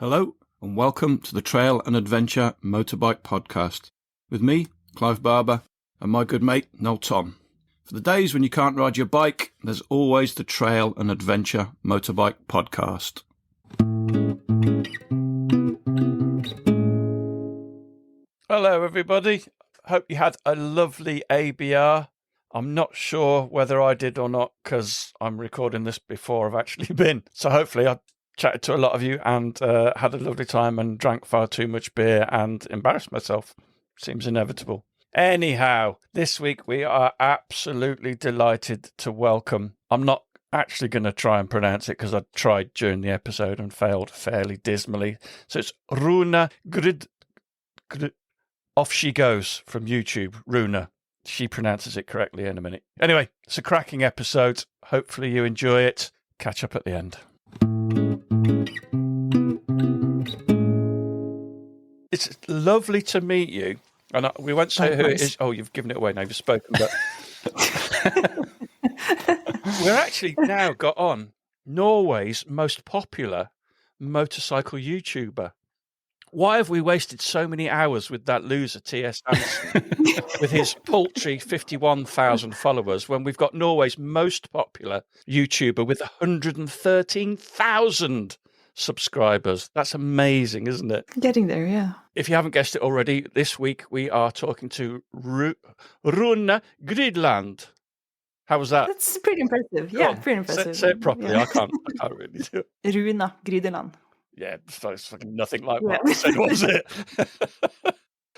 Hello and welcome to the Trail and Adventure Motorbike Podcast with me, Clive Barber, and my good mate, Noel Tom. For the days when you can't ride your bike, there's always the Trail and Adventure Motorbike Podcast. Hello everybody, hope you had a lovely ABR. I'm not sure whether I did or not because I'm recording this before I've actually been. So hopefully I chatted to a lot of you and had a lovely time and drank far too much beer and embarrassed myself. Seems inevitable. Anyhow, this week we are absolutely delighted to welcome. I'm not actually going to try and pronounce it because I tried during the episode and failed fairly dismally. So it's Runa Off she goes from YouTube, Runa. She pronounces it correctly in a minute. Anyway, it's a cracking episode. Hopefully you enjoy it. Catch up at the end. It's lovely to meet you. And we won't say who it is. Oh, you've given it away now. You've spoken. But we're actually now got on Norway's most popular motorcycle YouTuber. Why have we wasted so many hours with that loser, T.S. Hansen, with his paltry 51,000 followers, when we've got Norway's most popular YouTuber with 113,000 subscribers? That's amazing, isn't it? Getting there, yeah. If you haven't guessed it already, this week we are talking to Runa Grydeland. How was that? That's pretty impressive. Yeah, pretty impressive. Say it properly. Yeah. I can't really do it. Runa Grydeland. Yeah, it's fucking nothing like what I said, was it?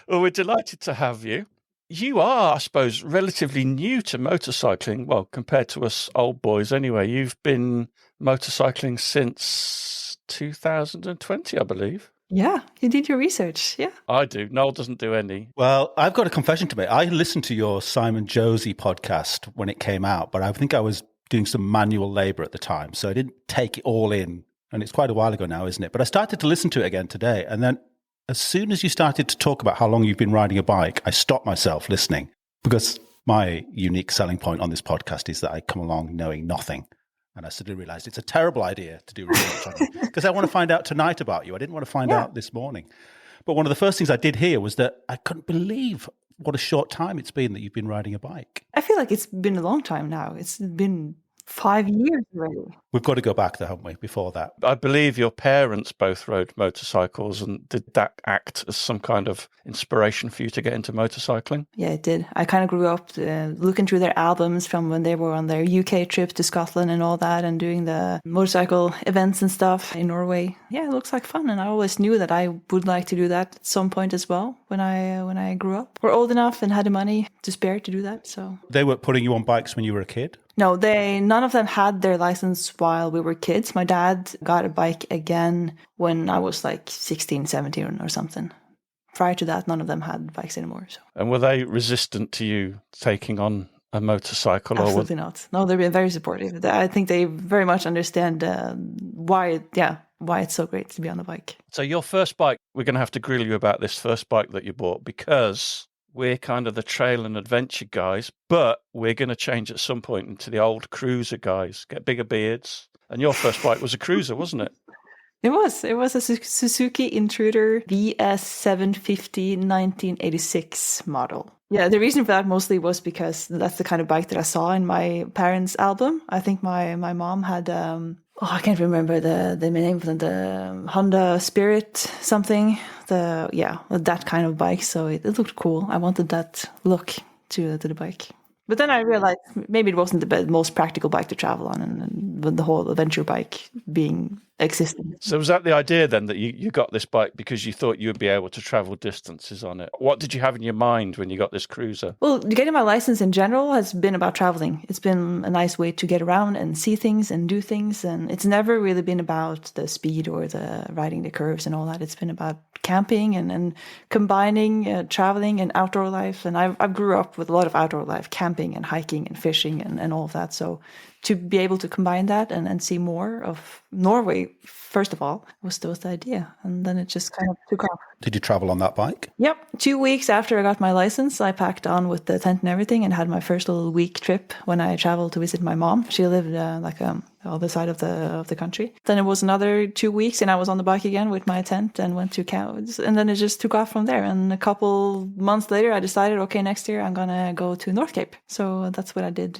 Well, we're delighted to have you. You are, I suppose, relatively new to motorcycling. Well, compared to us old boys anyway. You've been motorcycling since 2020, I believe. Yeah, you did your research, yeah. I do. Noel doesn't do any. Well, I've got a confession to make. I listened to your Simon Josie podcast when it came out, but I think I was doing some manual labor at the time, so I didn't take it all in. And it's quite a while ago now, isn't it? But I started to listen to it again today. And then as soon as you started to talk about how long you've been riding a bike, I stopped myself listening, because my unique selling point on this podcast is that I come along knowing nothing. And I suddenly realized it's a terrible idea to do research on you, because I want to find out tonight about you. I didn't want to find out this morning. But one of the first things I did hear was that I couldn't believe what a short time it's been that you've been riding a bike. I feel like it's been a long time now. It's been 5 years already. We've got to go back there, haven't we, before that? I believe your parents both rode motorcycles, and did that act as some kind of inspiration for you to get into motorcycling? Yeah, it did. I kind of grew up looking through their albums from when they were on their UK trip to Scotland and all that, and doing the motorcycle events and stuff in Norway. Yeah, it looks like fun, and I always knew that I would like to do that at some point as well when I grew up. We're old enough and had the money to spare to do that, so... They were putting you on bikes when you were a kid? No, none of them had their license while we were kids. My dad got a bike again when I was like 16, 17 or something. Prior to that, none of them had bikes anymore. So. And were they resistant to you taking on a motorcycle? Absolutely not. No, they've been very supportive. I think they very much understand why it's so great to be on the bike. So your first bike, we're going to have to grill you about this first bike that you bought, because we're kind of the trail and adventure guys, but we're going to change at some point into the old cruiser guys, get bigger beards. And your first bike was a cruiser, wasn't it? It was a Suzuki Intruder VS750 1986 model. Yeah, the reason for that mostly was because that's the kind of bike that I saw in my parents' album. I think my mom had... I can't remember the name of the Honda Spirit something. That kind of bike. So it looked cool. I wanted that look to the bike. But then I realized maybe it wasn't the most practical bike to travel on, and the whole adventure bike being existing. So was that the idea then, that you got this bike because you thought you would be able to travel distances on it? What did you have in your mind when you got this cruiser? Well, getting my license in general has been about traveling. It's been a nice way to get around and see things and do things. And it's never really been about the speed or the riding the curves and all that. It's been about camping and combining traveling and outdoor life. And I grew up with a lot of outdoor life, camping and hiking and fishing and all of that. So to be able to combine that and see more of Norway, first of all, was the idea. And then it just kind of took off. Did you travel on that bike? Yep. 2 weeks after I got my license, I packed on with the tent and everything and had my first little week trip when I traveled to visit my mom. She lived on the other side of the country. Then it was another 2 weeks and I was on the bike again with my tent and went to cows. And then it just took off from there. And a couple months later, I decided, okay, next year I'm going to go to North Cape. So that's what I did.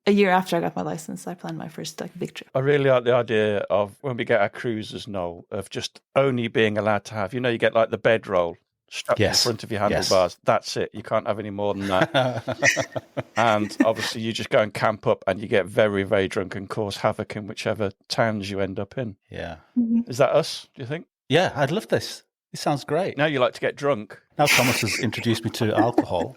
A year after I got my license, I planned my first big trip. I really like the idea of when we get our cruisers, Noel, of just only being allowed to have, you get like the bedroll strapped in front of your handlebars. Yes. That's it. You can't have any more than that. And obviously you just go and camp up and you get very, very drunk and cause havoc in whichever towns you end up in. Yeah. Mm-hmm. Is that us, do you think? Yeah, I'd love this. It sounds great. Now you like to get drunk. Now Thomas has introduced me to alcohol.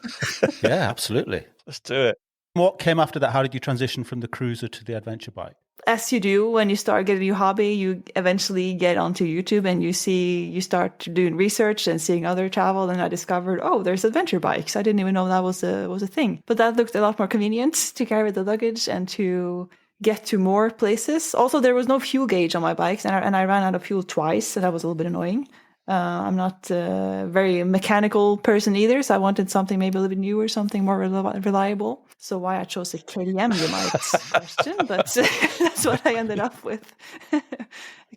Yeah, absolutely. Let's do it. What came after that? How did you transition from the cruiser to the adventure bike? As you do when you start getting a new hobby, you eventually get onto YouTube and you start doing research and seeing other travel. And I discovered, there's adventure bikes. I didn't even know that was a thing. But that looked a lot more convenient to carry the luggage and to get to more places. Also, there was no fuel gauge on my bikes, and I ran out of fuel twice, so that was a little bit annoying. I'm not a very mechanical person either, so I wanted something maybe a little bit newer, something more reliable. So why I chose a KTM, you might question, but that's what I ended up with.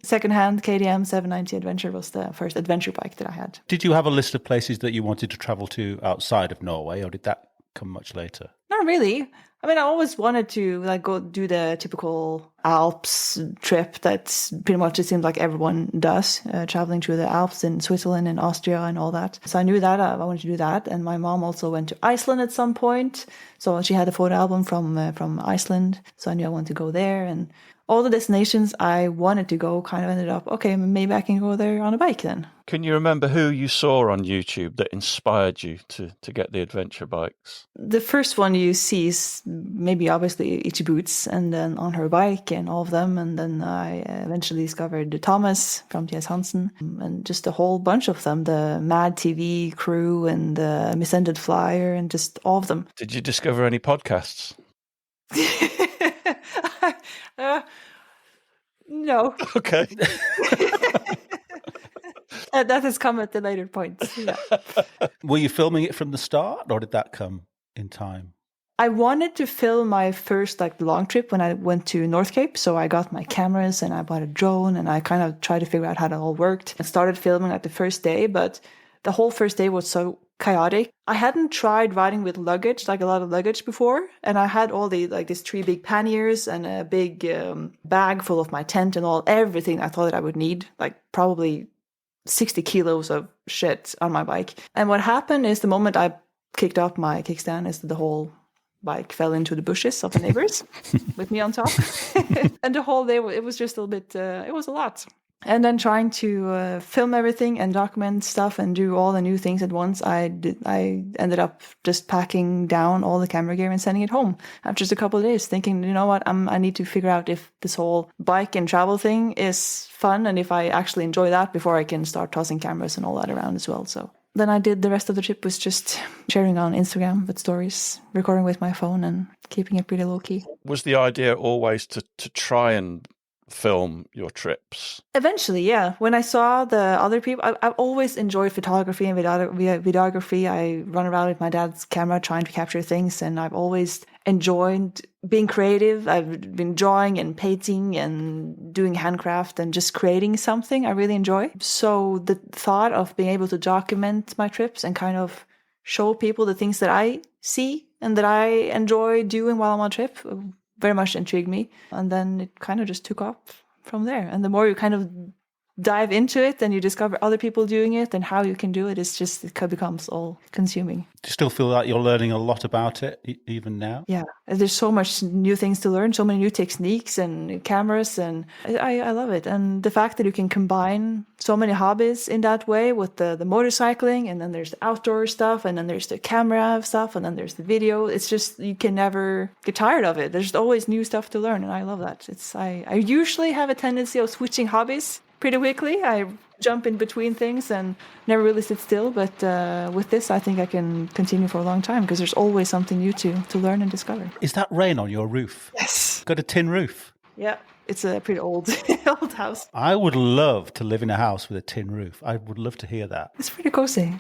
Secondhand KTM 790 Adventure was the first adventure bike that I had. Did you have a list of places that you wanted to travel to outside of Norway, or did that come much later? Not really. I mean, I always wanted to go do the typical Alps trip that pretty much it seems like everyone does, traveling through the Alps in Switzerland and Austria and all that. So I knew that I wanted to do that. And my mom also went to Iceland at some point. So she had a photo album from Iceland. So I knew I wanted to go there. And all the destinations I wanted to go kind of ended up, okay, maybe I can go there on a bike then. Can you remember who you saw on YouTube that inspired you to get the adventure bikes? The first one you see is maybe obviously Itchy Boots, and then on her bike and all of them. And then I eventually discovered Thomas from T.S. Hansen and just a whole bunch of them, the Mad TV crew and the Miscended Flyer and just all of them. Did you discover any podcasts? No. Okay. That has come at the later point. Yeah. Were you filming it from the start, or did that come in time? I wanted to film my first long trip when I went to North Cape. So I got my cameras and I bought a drone and I kind of tried to figure out how it all worked. I started filming the first day, but the whole first day was so chaotic. I hadn't tried riding with luggage, a lot of luggage before. And I had all these 3 big panniers and a big bag full of my tent and everything I thought that I would need, probably 60 kilos of shit on my bike. And what happened is the moment I kicked off my kickstand is the whole bike fell into the bushes of the neighbors with me on top. And the whole day, it was just a little bit, it was a lot. And then trying to film everything and document stuff and do all the new things at once, I ended up just packing down all the camera gear and sending it home after just a couple of days, thinking, you know what, I need to figure out if this whole bike and travel thing is fun and if I actually enjoy that before I can start tossing cameras and all that around as well. So then I did the rest of the trip was just sharing on Instagram with stories, recording with my phone and keeping it pretty low key. Was the idea always to try and film your trips? Eventually, yeah. When I saw the other people, I've always enjoyed photography and videography. I run around with my dad's camera trying to capture things, and I've always enjoyed being creative. I've been drawing and painting and doing handcraft and just creating something I really enjoy. So the thought of being able to document my trips and kind of show people the things that I see and that I enjoy doing while I'm on a trip very much intrigued me. And then it kind of just took off from there. And the more you kind of dive into it and you discover other people doing it and how you can do it, it becomes all consuming. Do you still feel like you're learning a lot about it even now? Yeah, there's so much new things to learn, so many new techniques and cameras, and I love it. And the fact that you can combine so many hobbies in that way with the motorcycling, and then there's the outdoor stuff, and then there's the camera stuff, and then there's the video. It's just, you can never get tired of it. There's always new stuff to learn, and I love that. I usually have a tendency of switching hobbies pretty quickly. I jump in between things and never really sit still. But with this, I think I can continue for a long time because there's always something new to learn and discover. Is that rain on your roof? Yes. Got a tin roof. Yeah, it's a pretty old old house. I would love to live in a house with a tin roof. I would love to hear that. It's pretty cozy.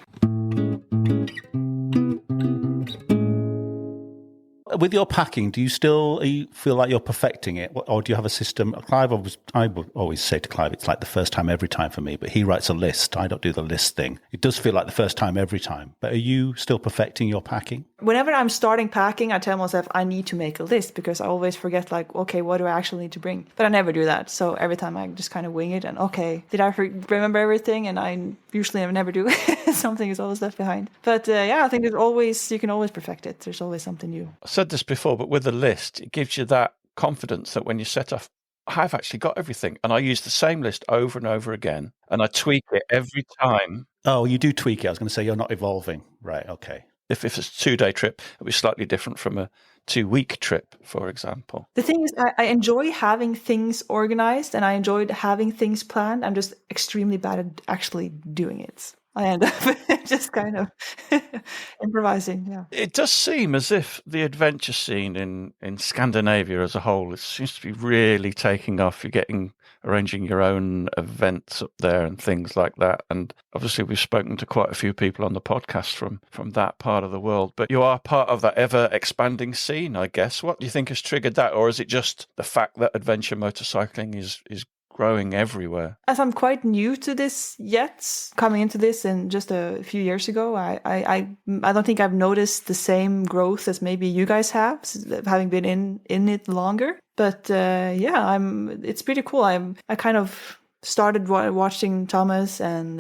With your packing, do you feel like you're perfecting it? Or do you have a system? I would always say to Clive, it's like the first time every time for me, but he writes a list. I don't do the list thing. It does feel like the first time every time. But are you still perfecting your packing? Whenever I'm starting packing, I tell myself I need to make a list because I always forget, like, okay, what do I actually need to bring? But I never do that. So every time I just kind of wing it and, okay, did I remember everything? And I usually never do. Something is always left behind. But I think you can always perfect it. There's always something new. I said this before, but with a list, it gives you that confidence that when you set off, I've actually got everything. And I use the same list over and over again. And I tweak it every time. Oh, you do tweak it. I was going to say you're not evolving. Right, okay. If it's a 2-day trip, it'll be slightly different from a 2-week trip, for example. The thing is, I enjoy having things organized and I enjoyed having things planned. I'm just extremely bad at actually doing it. I end up just kind of improvising, yeah. It does seem as if the adventure scene in Scandinavia as a whole, it seems to be really taking off. You're arranging your own events up there and things like that. And obviously we've spoken to quite a few people on the podcast from that part of the world. But you are part of that ever-expanding scene, I guess. What do you think has triggered that? Or is it just the fact that adventure motorcycling is growing everywhere? As I'm quite new to this yet, coming into this and just a few years ago, I don't think I've noticed the same growth as maybe you guys have, having been in it longer. But it's pretty cool. I kind of started watching Thomas and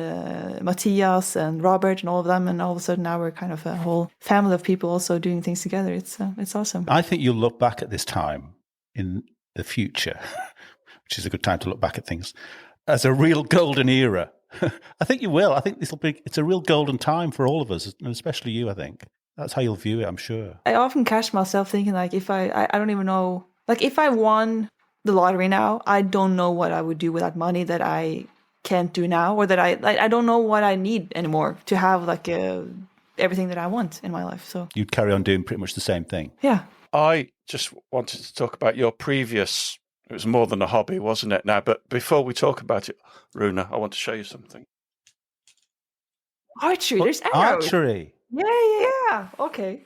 Matthias and Robert and all of them, and all of a sudden now we're kind of a whole family of people also doing things together. It's awesome. I think you'll look back at this time in the future, which is a good time to look back at things, as a real golden era. I think you will. I think it's a real golden time for all of us, and especially you, I think. That's how you'll view it, I'm sure. I often catch myself thinking, like, if I don't even know, like, if I won the lottery now, I don't know what I would do with that money that I can't do now, or that I don't know what I need anymore to have, like, everything that I want in my life. So you'd carry on doing pretty much the same thing. Yeah. I just wanted to talk about your previous... It was more than a hobby, wasn't it? Now, but before we talk about it, Runa, I want to show you something. Archery. There's arrows. Archery. Yeah. Okay.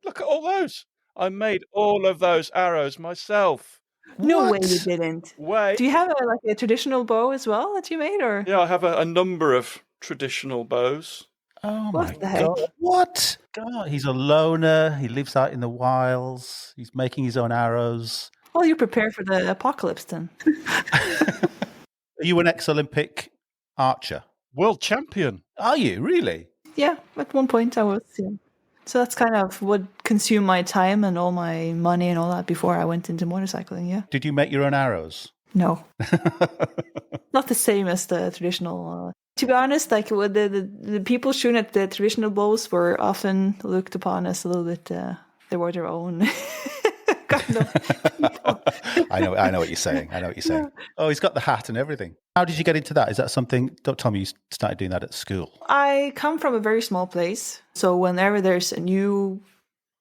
Look at all those. I made all of those arrows myself. No way you didn't. Way. Do you have a traditional bow as well that you made, or? Yeah, I have a number of traditional bows. Oh What my the heck? God. What? God, he's a loner. He lives out in the wilds. He's making his own arrows. Well, you prepare for the apocalypse then. Are you an ex-Olympic archer? World champion. Are you, really? Yeah, at one point I was, yeah. So that's kind of what consumed my time and all my money and all that before I went into motorcycling, yeah. Did you make your own arrows? No. Not the same as the traditional. To be honest, like, the people shooting at the traditional bows were often looked upon as a little bit, they were their own kind of people. I know what you're saying. Yeah. Oh, he's got the hat and everything. How did you get into that? Is that something, don't tell me you started doing that at school. I come from a very small place. So whenever there's a new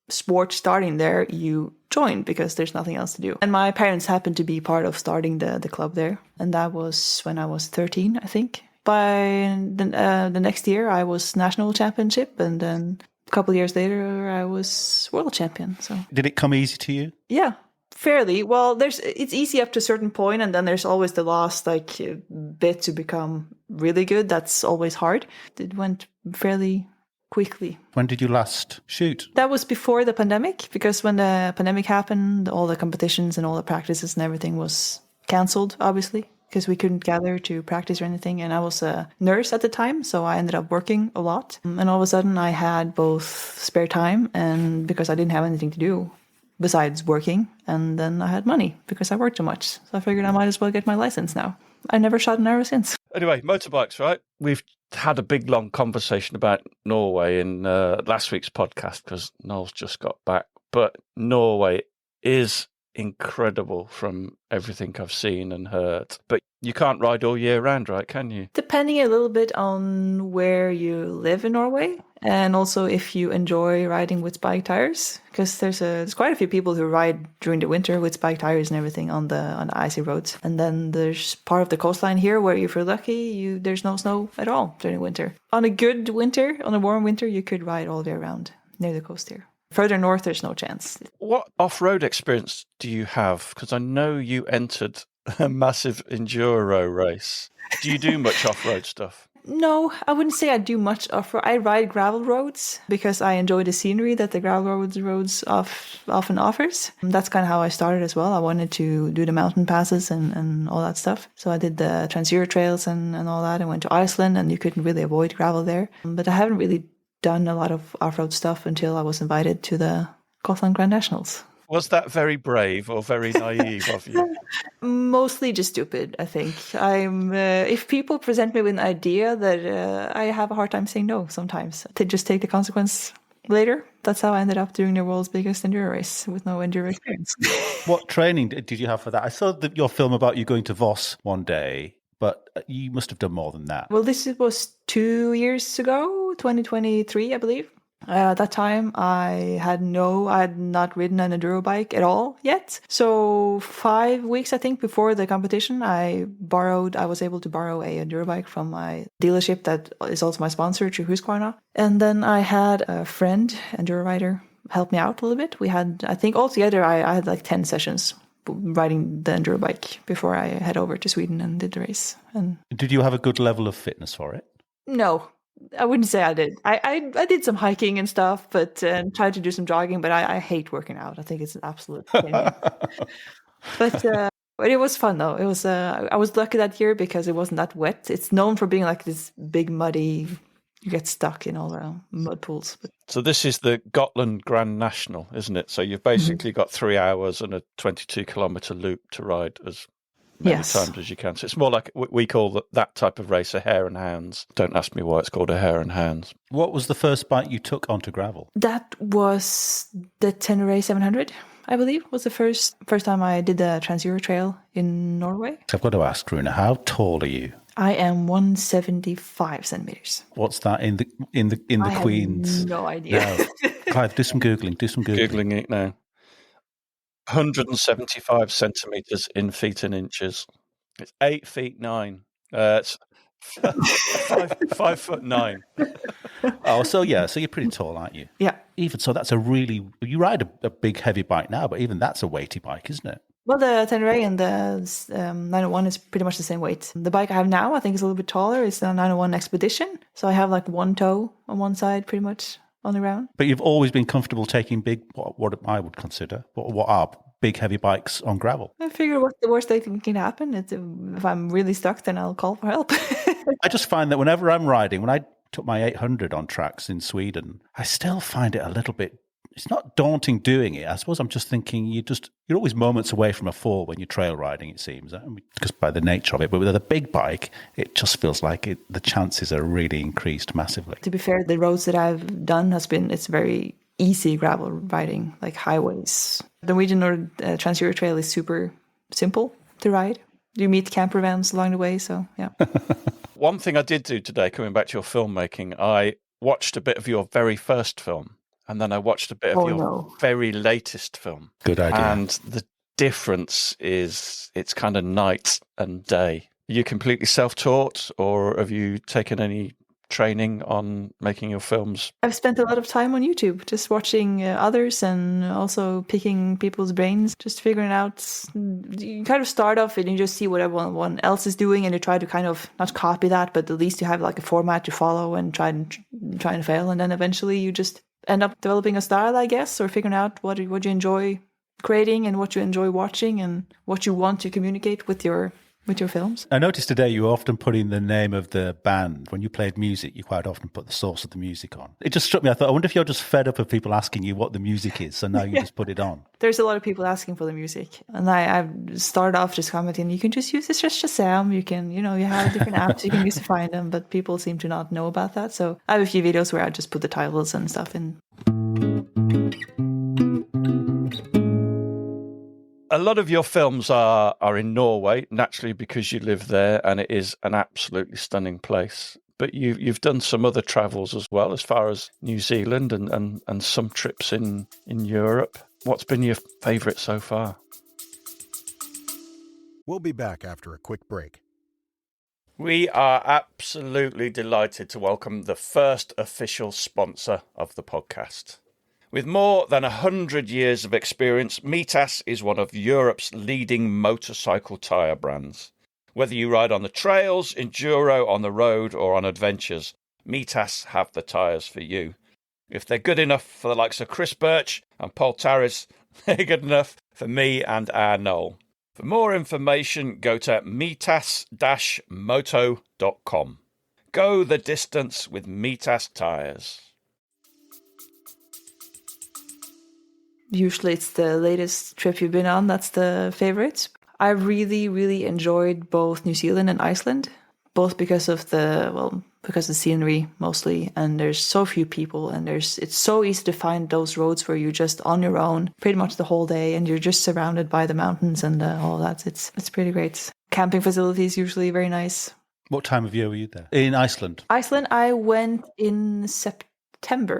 sport starting there, you join because there's nothing else to do. And my parents happened to be part of starting the club there. And that was when I was 13, I think. By the next year, I was national championship. And then a couple of years later, I was world champion. So did it come easy to you? Yeah. Fairly. Well, it's easy up to a certain point, and then there's always the last bit to become really good. That's always hard. It went fairly quickly. When did you last shoot? That was before the pandemic, because when the pandemic happened, all the competitions and all the practices and everything was cancelled, obviously, because we couldn't gather to practice or anything. And I was a nurse at the time, so I ended up working a lot. And all of a sudden I had both spare time, and because I didn't have anything to do besides working, and then I had money because I worked too much. So I figured I might as well get my license now. I never shot an arrow since. Anyway, motorbikes, right? We've had a big, long conversation about Norway in last week's podcast because Noel's just got back. But Norway is incredible from everything I've seen and heard. But you can't ride all year round, right? Can you? Depending a little bit on where you live in Norway And also if you enjoy riding with spike tires, because there's quite a few people who ride during the winter with spike tires and everything on the icy roads. And then there's part of the coastline here where if you're lucky, there's no snow at all during winter. On a good winter, on a warm winter, you could ride all the way around near the coast here. Further north, there's no chance. What off-road experience do you have? Because I know you entered a massive enduro race. Do you do much off-road stuff? No, I wouldn't say I do much off-road. I ride gravel roads because I enjoy the scenery that the gravel roads often offers. And that's kind of how I started as well. I wanted to do the mountain passes and all that stuff. So I did the Trans-Euro trails and all that. I went to Iceland and you couldn't really avoid gravel there. But I haven't really done a lot of off-road stuff until I was invited to the Gotland Grand Nationals. Was that very brave or very naive of you? Mostly just stupid, I think. If people present me with an idea that I have a hard time saying no sometimes. To just take the consequence later. That's how I ended up doing the world's biggest enduro race with no enduro experience. What training did you have for that? I saw your film about you going to Voss one day, but you must have done more than that. Well, this was 2 years ago, 2023, I believe. At that time, I had not ridden an enduro bike at all yet. So 5 weeks, I think, before the competition, I was able to borrow a enduro bike from my dealership that is also my sponsor, through Husqvarna. And then I had a friend, enduro rider, help me out a little bit. We had, I think altogether, I had like 10 sessions riding the enduro bike before I head over to Sweden and did the race. And did you have a good level of fitness for it? No. I wouldn't say I did. I did some hiking and stuff, but and tried to do some jogging. But I hate working out. I think it's an absolute pain. But it was fun though. It was. I was lucky that year because it wasn't that wet. It's known for being like this big muddy. You get stuck in all the mud pools. So this is the Gotland Grand National, isn't it? So you've basically got 3 hours and a 22-kilometre loop to ride as many times as you can. So it's more like we call that type of race a hare and hounds. Don't ask me why it's called a hare and hounds. What was the first bike you took onto gravel? That was the Tenere 700, I believe, was the first time I did the Trans-Euro trail in Norway. I've got to ask, Runa, how tall are you? I am 175 centimeters. What's that in the Queen's? Have no idea. No. Clive, do some Googling. Googling it now. 175 centimetres in feet and inches. It's 8 feet 9. It's 5'9". Oh, so you're pretty tall, aren't you? Yeah. Even so, you ride a big heavy bike now, but even that's a weighty bike, isn't it? Well, the Tenere and the 901 is pretty much the same weight. The bike I have now, I think, is a little bit taller. It's the 901 Expedition. So I have like one toe on one side, pretty much on the ground. But you've always been comfortable taking big, what I would consider, what are big heavy bikes on gravel. I figure what's the worst that can happen? If I'm really stuck, then I'll call for help. I just find that whenever I'm riding, when I took my 800 on tracks in Sweden, I still find it a little bit, it's not daunting doing it. I suppose I'm just thinking you're always moments away from a fall when you're trail riding, it seems, because by the nature of it. But with a big bike, it just feels like the chances are really increased massively. To be fair, the roads that I've done it's very easy gravel riding, like highways. The Norwegian or Trans-Euro trail is super simple to ride. You meet camper vans along the way, so yeah. One thing I did do today, coming back to your filmmaking, I watched a bit of your very first film. And then I watched a bit of your very latest film. Good idea. And the difference is it's kind of night and day. Are you completely self-taught or have you taken any training on making your films? I've spent a lot of time on YouTube just watching others and also picking people's brains, just figuring out. You kind of start off and you just see what everyone else is doing and you try to kind of not copy that, but at least you have like a format to follow and try and fail. And then eventually you just end up developing a style, I guess, or figuring out what you enjoy creating and what you enjoy watching and what you want to communicate with your films. I noticed today you often put in the name of the band. When you played music, you quite often put the source of the music on. It just struck me. I thought, I wonder if you're just fed up of people asking you what the music is, so now you just put it on. There's a lot of people asking for the music. And I started off just commenting, you can just use this just Shazam. You can, you have different apps you can use to find them, but people seem to not know about that. So I have a few videos where I just put the titles and stuff in. A lot of your films are in Norway, naturally because you live there, and it is an absolutely stunning place. But you've done some other travels as well, as far as New Zealand and some trips in Europe. What's been your favourite so far? We'll be back after a quick break. We are absolutely delighted to welcome the first official sponsor of the podcast. With more than 100 years of experience, Mitas is one of Europe's leading motorcycle tyre brands. Whether you ride on the trails, enduro, on the road or on adventures, Mitas have the tyres for you. If they're good enough for the likes of Chris Birch and Paul Tarris, they're good enough for me and our Noel. For more information, go to mitas-moto.com. Go the distance with Mitas tyres. Usually it's the latest trip you've been on that's the favorite. I really, really enjoyed both New Zealand and Iceland, both because of the scenery mostly, and there's so few people, and it's so easy to find those roads where you're just on your own pretty much the whole day, and you're just surrounded by the mountains and all that. It's pretty great. Camping facilities usually very nice. What time of year were you there? In Iceland? Iceland, I went in September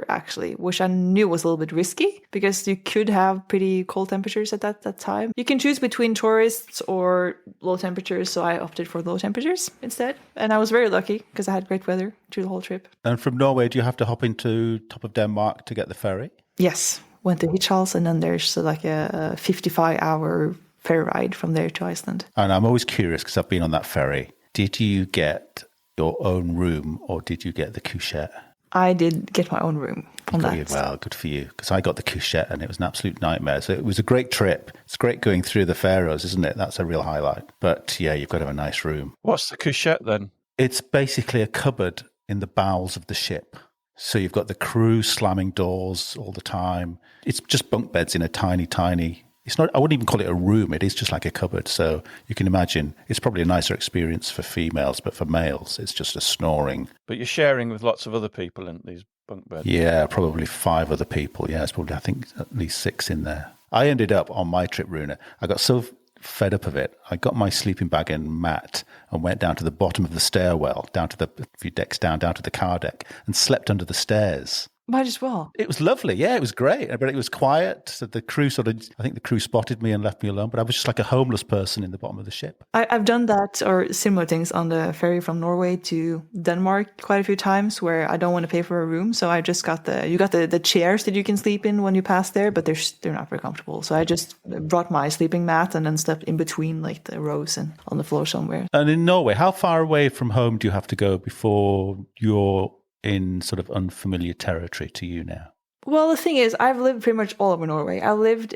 actually, which I knew was a little bit risky because you could have pretty cold temperatures at that time. You can choose between tourists or low temperatures, so I opted for low temperatures instead. And I was very lucky because I had great weather through the whole trip. And from Norway, do you have to hop into top of Denmark to get the ferry? Yes, went to Hirtshals, and then there's like a 55-hour ferry ride from there to Iceland. And I'm always curious because I've been on that ferry. Did you get your own room or did you get the couchette? I did get my own room on that. Well, good for you, because I got the couchette and it was an absolute nightmare. So it was a great trip. It's great going through the Faroes, isn't it? That's a real highlight. But yeah, you've got to have a nice room. What's the couchette then? It's basically a cupboard in the bowels of the ship. So you've got the crew slamming doors all the time. It's just bunk beds in a tiny, tiny... It's not. I wouldn't even call it a room. It is just like a cupboard. So you can imagine it's probably a nicer experience for females, but for males, it's just a snoring. But you're sharing with lots of other people in these bunk beds. Yeah, probably 5 other people. Yeah, it's probably, I think, at least 6 in there. I ended up on my trip, Runa. I got so fed up of it. I got my sleeping bag and mat and went down to the bottom of the stairwell, down to the few decks down to the car deck, and slept under the stairs. Might as well. It was lovely. Yeah, it was great. But it was quiet. So the crew I think the crew spotted me and left me alone. But I was just like a homeless person in the bottom of the ship. I've done that or similar things on the ferry from Norway to Denmark quite a few times where I don't want to pay for a room. So I just got the chairs that you can sleep in when you pass there, but they're not very comfortable. So I just brought my sleeping mat and then slept in between like the rows and on the floor somewhere. And in Norway, how far away from home do you have to go before you're in sort of unfamiliar territory to you now? Well, the thing is, I've lived pretty much all over Norway. I've moved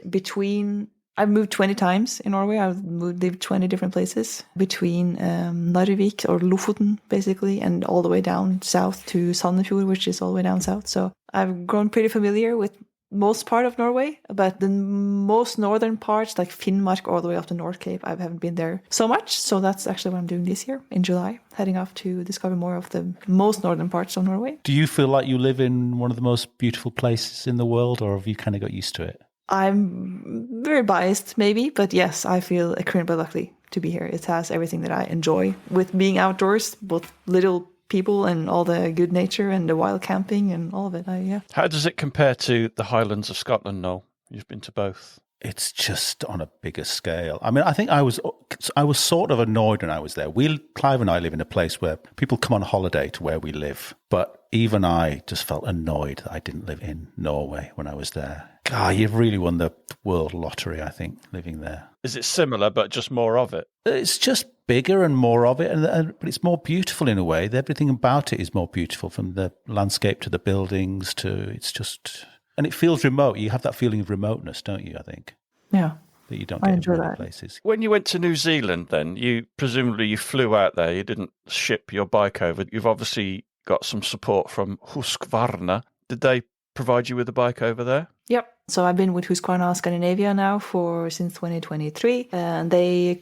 20 times in Norway. Lived 20 different places between Narvik or Lofoten, basically, and all the way down south to Sandefjord, which is all the way down south. So I've grown pretty familiar with most part of Norway, but the most northern parts, like Finnmark all the way up to North Cape, I haven't been there so much. So that's actually what I'm doing this year in July, heading off to discover more of the most northern parts of Norway. Do you feel like you live in one of the most beautiful places in the world, or have you kind of got used to it? I'm very biased, maybe, but yes, I feel incredibly lucky to be here. It has everything that I enjoy with being outdoors, both little people and all the good nature and the wild camping and all of it. Yeah. How does it compare to the Highlands of Scotland, Noel? You've been to both. It's just on a bigger scale. I mean, I think I was sort of annoyed when I was there. Clive and I live in a place where people come on holiday to where we live, but even I just felt annoyed that I didn't live in Norway when I was there. God, you've really won the world lottery, I think, living there. Is it similar, but just more of it? It's just bigger and more of it, but it's more beautiful in a way. Everything about it is more beautiful, from the landscape to the buildings and it feels remote. You have that feeling of remoteness, don't you, I think? Yeah. That you don't get in other places. When you went to New Zealand then, you flew out there, you didn't ship your bike over. You've obviously got some support from Husqvarna. Did they provide you with a bike over there? Yep. So I've been with Husqvarna Scandinavia now since 2023, and they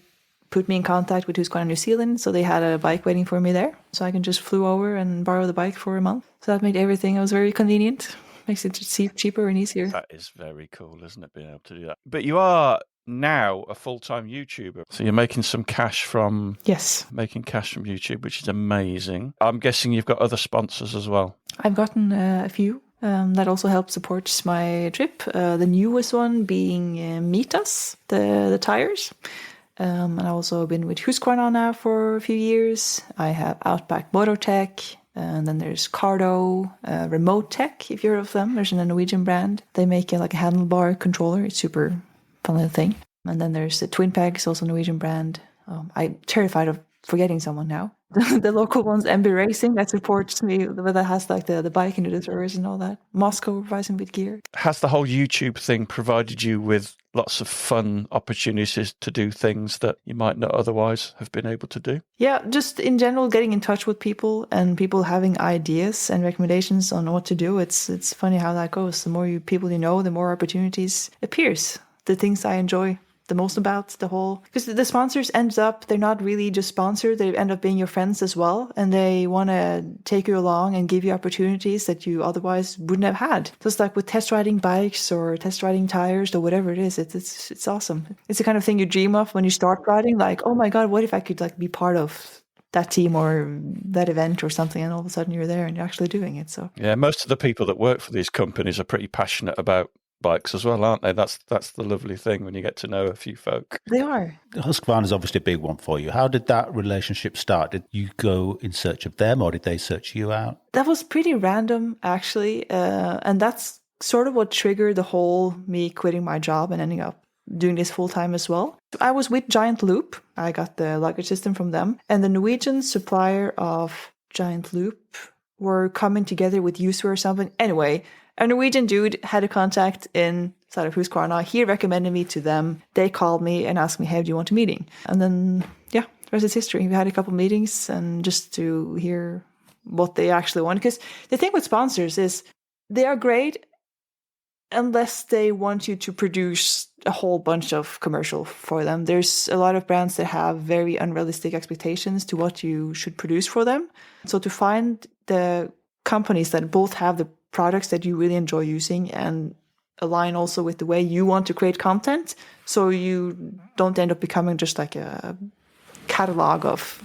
put me in contact with Husqvarna New Zealand, so they had a bike waiting for me there, so I can just flew over and borrow the bike for a month. So that made everything. It was very convenient. Makes it cheaper and easier. That is very cool, isn't it, being able to do that? But you are now a full-time YouTuber. So you're making some cash from Yes. making cash from YouTube, which is amazing. I'm guessing you've got other sponsors as well. I've gotten a few that also help support my trip. The newest one being Mitas, the tires. And I've also been with Husqvarna now for a few years. I have Outback Moto Tech, and then there's Cardo, Remote Tech, if you're heard of them. There's a Norwegian brand. They make like a handlebar controller. It's super fun little thing. And then there's the Twin Pegs, also a Norwegian brand. I'm terrified of forgetting someone now. The local one's MB Racing that supports me, that has like the bike and the tours and all that. Moscow provides me with gear. Has the whole YouTube thing provided you with lots of fun opportunities to do things that you might not otherwise have been able to do? Yeah, just in general, getting in touch with people and people having ideas and recommendations on what to do. It's funny how that goes. The more people you know, the more opportunities appears. The things I enjoy the most about the whole, because the sponsors ends up, they're not really just sponsored, they end up being your friends as well, and they want to take you along and give you opportunities that you otherwise wouldn't have had. Just like with test riding bikes or test riding tires or whatever it is, it's awesome. It's the kind of thing you dream of when you start riding, like, oh my god, what if I could like be part of that team or that event or something, and all of a sudden you're there and you're actually doing it. So yeah, most of the people that work for these companies are pretty passionate about bikes as well, aren't they? That's the lovely thing when you get to know a few folk. They are. Husqvarna is obviously a big one for you. How did that relationship start? Did you go in search of them or did they search you out? That was pretty random, actually. And that's sort of what triggered the whole me quitting my job and ending up doing this full time as well. I was with Giant Loop. I got the luggage system from them. And the Norwegian supplier of Giant Loop were coming together with Usu or something. Anyway, a Norwegian dude had a contact inside of Husqvarna. He recommended me to them. They called me and asked me, hey, do you want a meeting? And then, yeah, the rest is history. We had a couple meetings and just to hear what they actually want. Because the thing with sponsors is they are great unless they want you to produce a whole bunch of commercial for them. There's a lot of brands that have very unrealistic expectations to what you should produce for them. So to find the companies that both have the products that you really enjoy using and align also with the way you want to create content, so you don't end up becoming just like a catalog of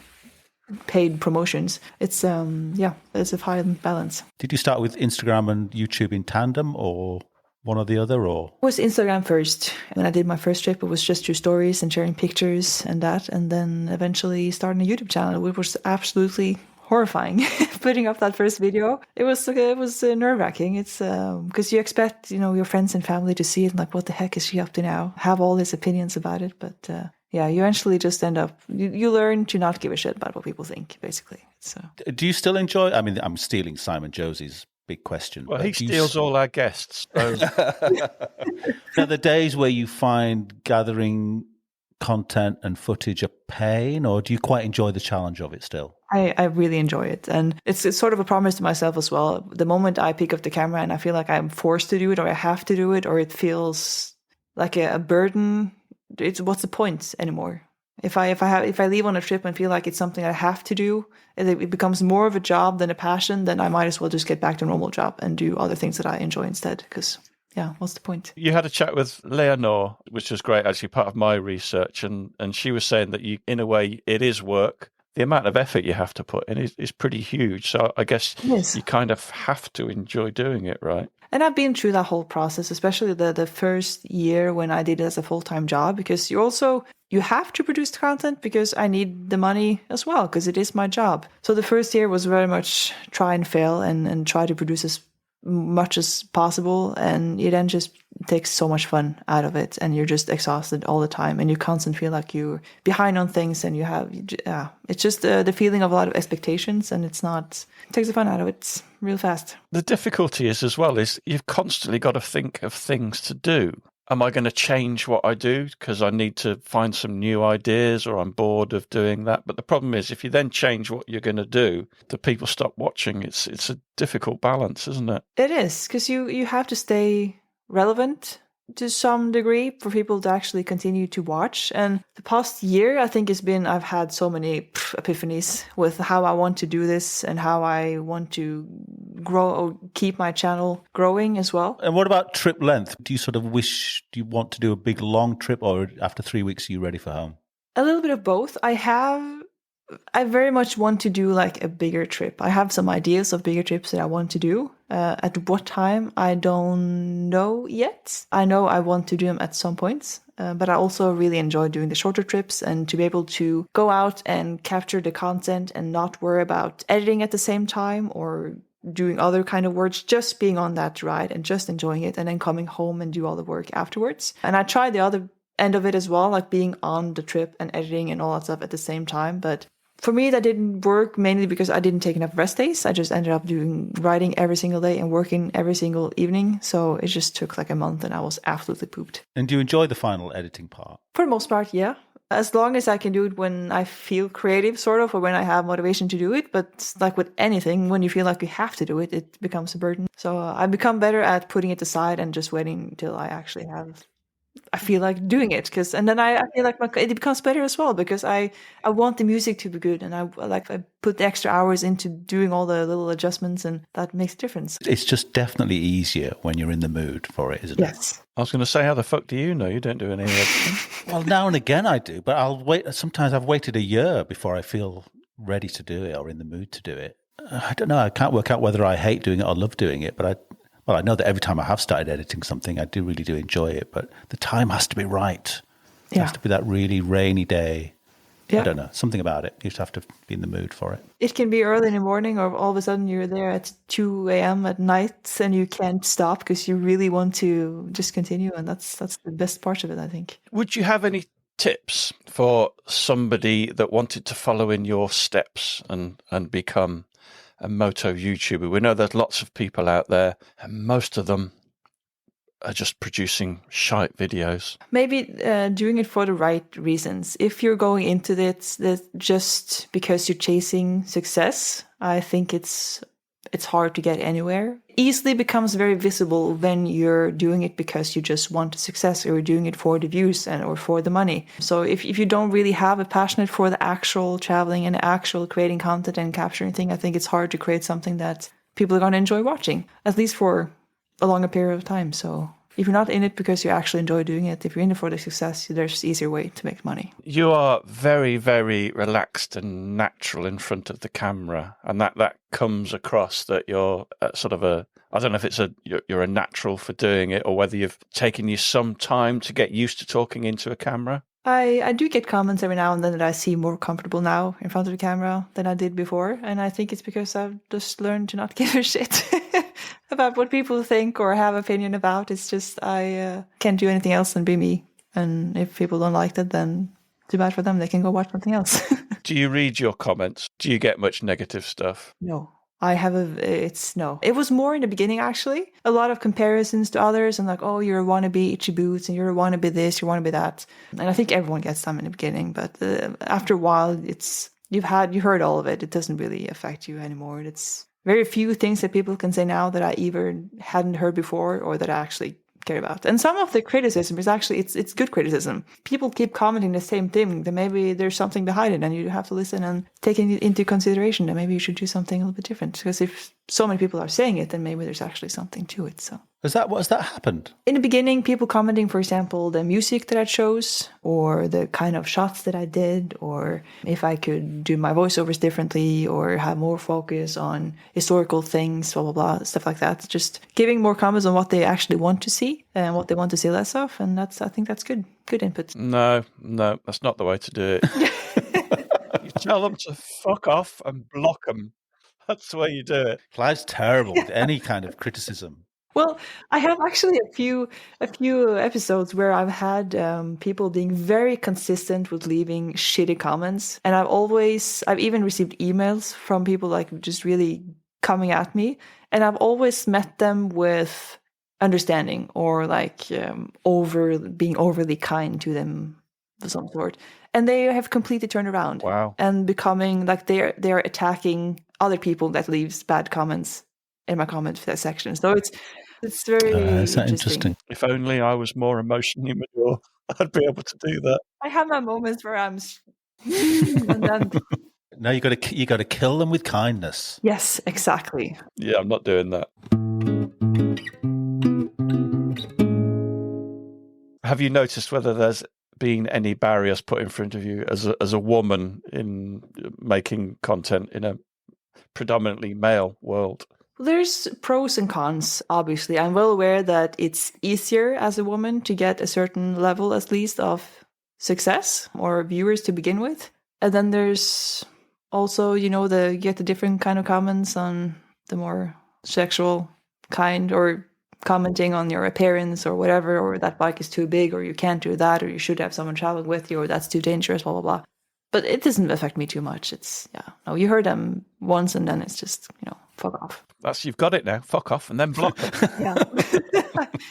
paid promotions. It's it's a fine balance. Did you start with Instagram and YouTube in tandem or one or the other? Or It was Instagram first. When I did my first trip, it was just through stories and sharing pictures and that, and then eventually starting a YouTube channel, which was absolutely horrifying. Putting up that first video, it was nerve-wracking. It's because you expect your friends and family to see it and like, what the heck is she up to now? Have all these opinions about it, but you eventually just end up you learn to not give a shit about what people think, basically. So do you still enjoy? I mean, I'm stealing Simon Josie's big question. Well, he steals all our guests. So. Now, the days where you find gathering content and footage a pain, or do you quite enjoy the challenge of it still? I really enjoy it. And it's sort of a promise to myself as well. The moment I pick up the camera and I feel like I'm forced to do it or I have to do it or it feels like a burden, what's the point anymore? If I leave on a trip and feel like it's something I have to do, it becomes more of a job than a passion, then I might as well just get back to a normal job and do other things that I enjoy instead. Because what's the point? You had a chat with Leonore, which was great, actually, part of my research, and she was saying that in a way, it is work. The amount of effort you have to put in is pretty huge. So I guess you kind of have to enjoy doing it, right? And I've been through that whole process, especially the first year when I did it as a full-time job, because you have to produce the content because I need the money as well, because it is my job. So the first year was very much try and fail and try to produce as much as possible, and it then just takes so much fun out of it, and you're just exhausted all the time, and you constantly feel like you're behind on things, and it's just the feeling of a lot of expectations, and it takes the fun out of it real fast. The difficulty is as well is you've constantly got to think of things to do. Am I going to change what I do because I need to find some new ideas, or I'm bored of doing that? But the problem is, if you then change what you're going to do, the people stop watching. It's a difficult balance, isn't it? It is, because you have to stay relevant to some degree for people to actually continue to watch. And the past year, I think I've had so many epiphanies with how I want to do this and how I want to grow or keep my channel growing as well. And what about trip length? Do you want to do a big long trip, or after 3 weeks are you ready for home? A little bit of both. I very much want to do like a bigger trip. I have some ideas of bigger trips that I want to do. At what time, I don't know yet. I know I want to do them at some points, but I also really enjoy doing the shorter trips and to be able to go out and capture the content and not worry about editing at the same time or doing other kind of works, just being on that ride and just enjoying it and then coming home and do all the work afterwards. And I try the other end of it as well, like being on the trip and editing and all that stuff at the same time. But for me, that didn't work mainly because I didn't take enough rest days. I just ended up writing every single day and working every single evening. So it just took like a month and I was absolutely pooped. And do you enjoy the final editing part? For the most part, yeah. As long as I can do it when I feel creative, sort of, or when I have motivation to do it. But like with anything, when you feel like you have to do it, it becomes a burden. So I've become better at putting it aside and just waiting until I feel like doing it, and then I feel like it becomes better as well because I want the music to be good, and I put the extra hours into doing all the little adjustments, and that makes a difference. It's just definitely easier when you're in the mood for it, isn't it? Yes. I was going to say, how the fuck do you know? You don't do any of it. Well, now and again I do, but I'll wait. Sometimes I've waited a year before I feel ready to do it or in the mood to do it. I don't know. I can't work out whether I hate doing it or love doing it, but I know that every time I have started editing something, I really do enjoy it, but the time has to be right. It has to be that really rainy day. Yeah. I don't know, something about it. You just have to be in the mood for it. It can be early in the morning, or all of a sudden you're there at 2 a.m. at night and you can't stop because you really want to just continue. And that's the best part of it, I think. Would you have any tips for somebody that wanted to follow in your steps and become a moto YouTuber? We know there's lots of people out there, and most of them are just producing shite videos. Maybe doing it for the right reasons. If you're going into this just because you're chasing success, I think it's hard to get anywhere. Easily becomes very visible when you're doing it because you just want the success, or you're doing it for the views or for the money. So if you don't really have a passion for the actual traveling and the actual creating content and capturing things, I think it's hard to create something that people are going to enjoy watching, at least for a longer period of time. So if you're not in it because you actually enjoy doing it, if you're in it for the success, there's an easier way to make money. You are very, very relaxed and natural in front of the camera, and that comes across that you're sort of I don't know if it's you're a natural for doing it, or whether you've taken you some time to get used to talking into a camera. I do get comments every now and then that I seem more comfortable now in front of the camera than I did before. And I think it's because I've just learned to not give a shit about what people think or have opinion about. It's just I can't do anything else than be me. And if people don't like that, then too bad for them. They can go watch something else. Do you read your comments? Do you get much negative stuff? No. No. It was more in the beginning, actually. A lot of comparisons to others and like, oh, you're a wannabe Itchy Boots and you're a wannabe this, you're a wannabe that. And I think everyone gets some in the beginning, but after a while, you heard all of it. It doesn't really affect you anymore. It's very few things that people can say now that I either hadn't heard before or that I actually care about. And some of the criticism is actually, it's good criticism. People keep commenting the same thing, that maybe there's something behind it and you have to listen and take it into consideration that maybe you should do something a little bit different. Because if so many people are saying it, then maybe there's actually something to it. So has that happened? In the beginning, people commenting, for example, the music that I chose or the kind of shots that I did, or if I could do my voiceovers differently or have more focus on historical things, blah, blah, blah, stuff like that. Just giving more comments on what they actually want to see and what they want to see less of. And I think that's good input. No, that's not the way to do it. You tell them to fuck off and block them. That's the way you do it. Clive's terrible with any kind of criticism. Well, I have actually a few episodes where I've had people being very consistent with leaving shitty comments, and I've even received emails from people like just really coming at me, and I've always met them with understanding or like being overly kind to them of some sort, and they have completely turned around. Wow. And becoming like they're attacking other people that leaves bad comments in my comment section. So it's very interesting. If only I was more emotionally mature, I'd be able to do that. I have my moments where I'm and then No, you got to kill them with kindness. Yes, exactly. Yeah, I'm not doing that. Have you noticed whether there's been any barriers put in front of you as a woman in making content in a predominantly male world? There's pros and cons, obviously. I'm well aware that it's easier as a woman to get a certain level, at least, of success or viewers to begin with. And then there's also, you get the different kind of comments on the more sexual kind, or commenting on your appearance or whatever, or that bike is too big, or you can't do that, or you should have someone traveling with you, or that's too dangerous, blah, blah, blah. But it doesn't affect me too much. You heard them once and then it's just, fuck off. You've got it now. Fuck off and then block them. Yeah.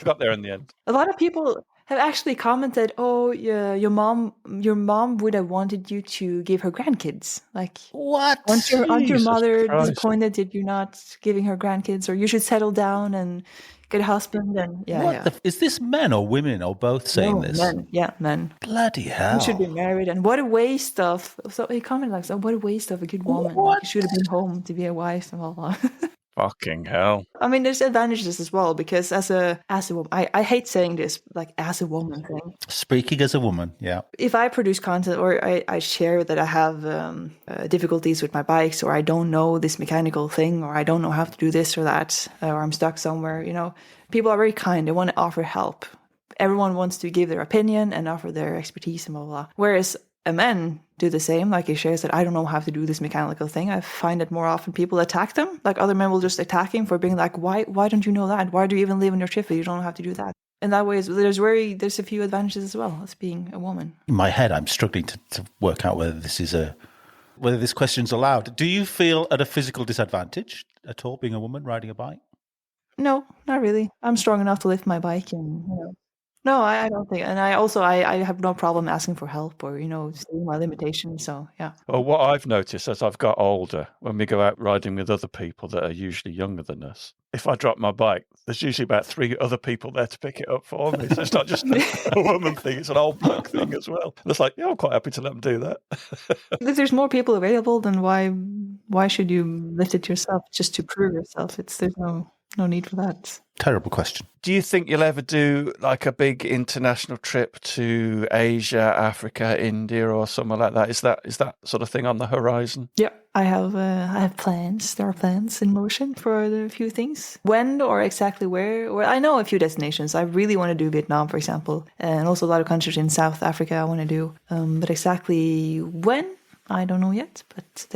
Got there in the end. A lot of people have actually commented, "Oh, yeah, your mom would have wanted you to give her grandkids. Like, What? aren't your Jesus mother Christ. disappointed that you're not giving her grandkids, or you should settle down and get a husband?" And Is this men or women or both saying this? Men. Yeah, men. Bloody hell! You should be married, and what a waste of. So he commented like, "So what a waste of a good woman. Like, you should have been home to be a wife," and blah blah. Fucking hell. I mean, there's advantages as well, because as a woman, I hate saying this, like, as a woman thing. Speaking as a woman, yeah. If I produce content, or I share that I have difficulties with my bikes, or I don't know this mechanical thing, or I don't know how to do this or that, or I'm stuck somewhere, people are very kind. They want to offer help. Everyone wants to give their opinion and offer their expertise and blah, blah, blah. Whereas men do the same. Like, he shares that I don't know how to do this mechanical thing. I find that more often people attack them. Like, other men will just attack him for being like, why don't you know that? Why do you even live in your trip if you don't know how to do that? And that way, there's a few advantages as well as being a woman. In my head, I'm struggling to work out whether this question's allowed. Do you feel at a physical disadvantage at all being a woman riding a bike? No, not really. I'm strong enough to lift my bike, and no, I don't think. And I have no problem asking for help, or seeing my limitations. So yeah. Well, what I've noticed as I've got older, when we go out riding with other people that are usually younger than us, if I drop my bike, there's usually about 3 other people there to pick it up for me. So it's not just a woman thing; it's an old bloke thing as well. And it's like, yeah, I'm quite happy to let them do that. If there's more people available, then why should you lift it yourself just to prove yourself? There's no need for that. Terrible question. Do you think you'll ever do like a big international trip to Asia, Africa, India, or somewhere like that? Is that sort of thing on the horizon? Yeah, I have plans. There are plans in motion for a few things. When or exactly where? Well, I know a few destinations. I really want to do Vietnam, for example, and also a lot of countries in South Africa I want to do. But exactly when, I don't know yet. But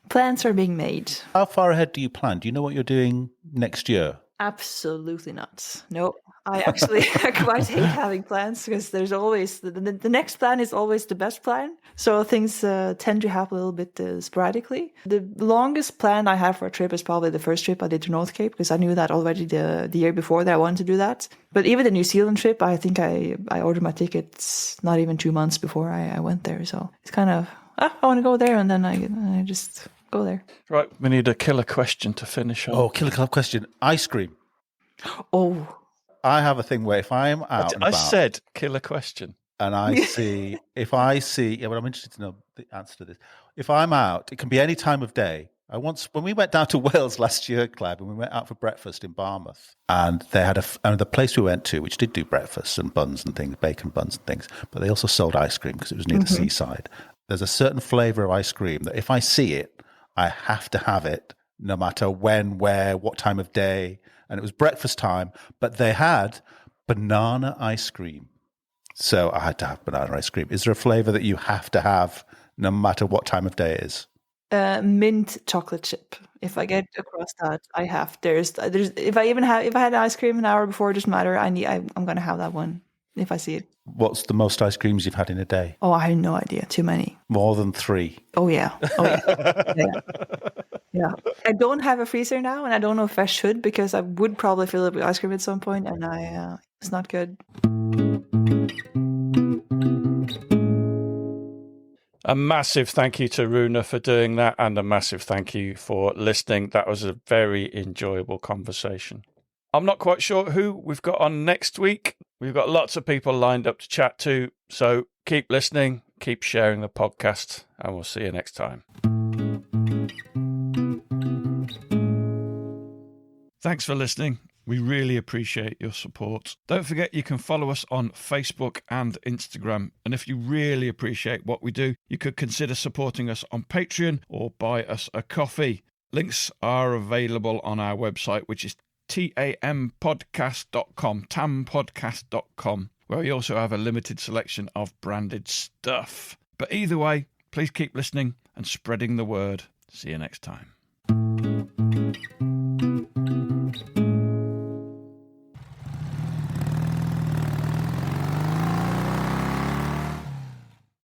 plans are being made. How far ahead do you plan? Do you know what you're doing next year? Absolutely not. No, I actually quite hate having plans, because there's always the next plan is always the best plan. So things tend to happen a little bit sporadically. The longest plan I have for a trip is probably the first trip I did to North Cape, because I knew that already the year before that I wanted to do that. But even the New Zealand trip, I think I ordered my tickets not even 2 months before I went there. So it's kind of, I want to go there, and then I just go there. Right, we need a killer question to finish on. Oh, killer club question. Ice cream. Oh, I have a thing where if I'm out and I about said killer question. and I see, but I'm interested to know the answer to this. If I'm out, it can be any time of day. When we went down to Wales last year, Clive, and we went out for breakfast in Barmouth, and they had the place we went to, which did do breakfasts and buns and things, bacon buns and things, but they also sold ice cream because it was near the seaside. There's a certain flavour of ice cream that if I see it, I have to have it, no matter when, where, what time of day. And it was breakfast time, but they had banana ice cream. So I had to have banana ice cream. Is there a flavour that you have to have no matter what time of day it is? Mint chocolate chip. If I get across that, I have. There's. If I had ice cream an hour before, it doesn't matter. I'm going to have that one if I see it. What's the most ice creams you've had in a day? Oh, I have no idea. Too many. More than 3. Oh yeah. Yeah. I don't have a freezer now, and I don't know if I should, because I would probably fill it with ice cream at some point, and it's not good. A massive thank you to Runa for doing that, and a massive thank you for listening. That was a very enjoyable conversation. I'm not quite sure who we've got on next week. We've got lots of people lined up to chat to, so keep listening, keep sharing the podcast, and we'll see you next time. Thanks for listening. We really appreciate your support. Don't forget you can follow us on Facebook and Instagram. And if you really appreciate what we do, you could consider supporting us on Patreon or buy us a coffee. Links are available on our website, which is tampodcast.com, tampodcast.com, where we also have a limited selection of branded stuff. But either way, please keep listening and spreading the word. See you next time.